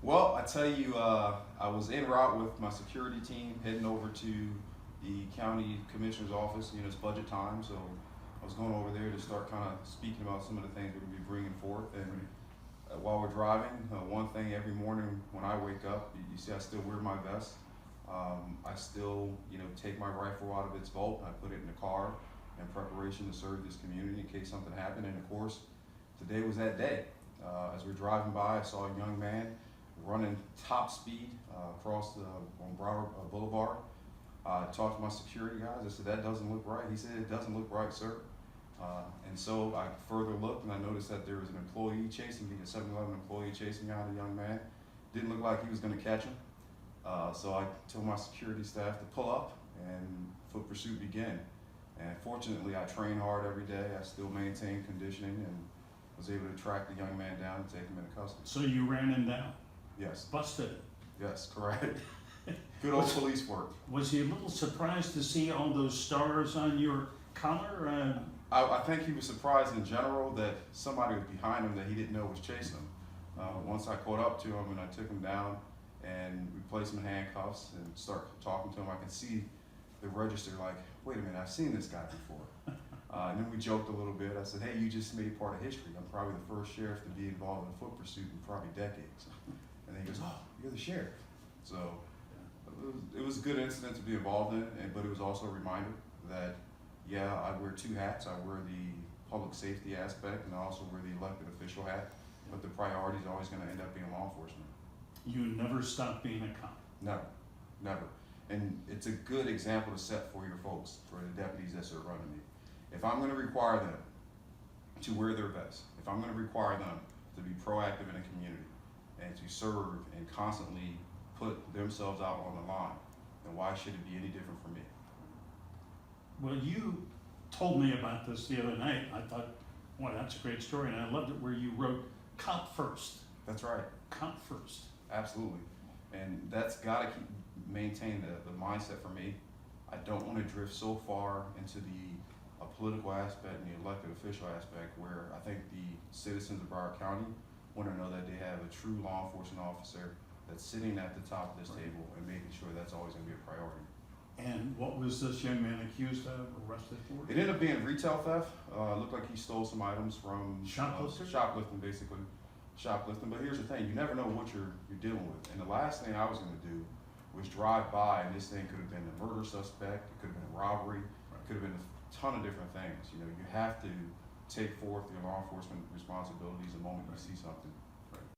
Well, I tell you, I was en route with my security team heading over to the county commissioner's office. You know, it's budget time, so I was going over there to start kind of speaking about some of the things we're going to be bringing forth. And while we're driving, one thing every morning when I wake up, you see, I still wear my vest. I still, take my rifle out of its vault and I put it in the car in preparation to serve this community in case something happened. And of course, today was that day. As we're driving by, I saw a young man running top speed across on Broward Boulevard. I talked to my security guys. I said, "That doesn't look right." He said, "It doesn't look right, sir." And so I further looked and I noticed that there was an employee chasing me, a 7-Eleven employee chasing down a young man. Didn't look like he was going to catch him. So I told my security staff to pull up and foot pursuit began. And fortunately, I train hard every day. I still maintain conditioning and was able to track the young man down and take him into custody. So you ran him down, Yes, busted it. yes, correct. Good old police work. Was he a little surprised to see all those stars on your collar? I think he was surprised in general that somebody was behind him that he didn't know was chasing him. Once I caught up to him and I took him down and we placed him in handcuffs and start talking to him, I could see the register like, wait a minute, I've seen this guy before. And then we joked a little bit. I said, "Hey, you just made part of history. I'm probably the first sheriff to be involved in a foot pursuit in probably decades." And then he goes, "Oh, you're the sheriff." So it was a good incident to be involved in, but it was also a reminder that, yeah, I wear two hats. I wear the public safety aspect and I also wear the elected official hat, but the priority is always going to end up being law enforcement. You never stopped being a cop. Never, never. And it's a good example to set for your folks, for the deputies that are running me. If I'm going to require them to wear their vests, if I'm going to require them to be proactive in the community and to serve and constantly put themselves out on the line, then why should it be any different for me? Well, you told me about this the other night. I thought, well, that's a great story, and I loved it where you wrote "Cop first." That's right. Cop first. Absolutely. And that's got to maintain the mindset for me. I don't want to drift so far into the political aspect and the elected official aspect where I think the citizens of Broward County want to know that they have a true law enforcement officer that's sitting at the top of this table and making sure that's always going to be a priority. And what was this young man accused of, arrested for? It ended up being retail theft. Looked like he stole some items from shoplifting, basically. Shoplifting. But here's the thing: you never know what you're dealing with. And the last thing I was going to do was drive by, and this thing could have been a murder suspect. It could have been a robbery. It could have been a ton of different things. You have to take forth your law enforcement responsibilities the moment you see something.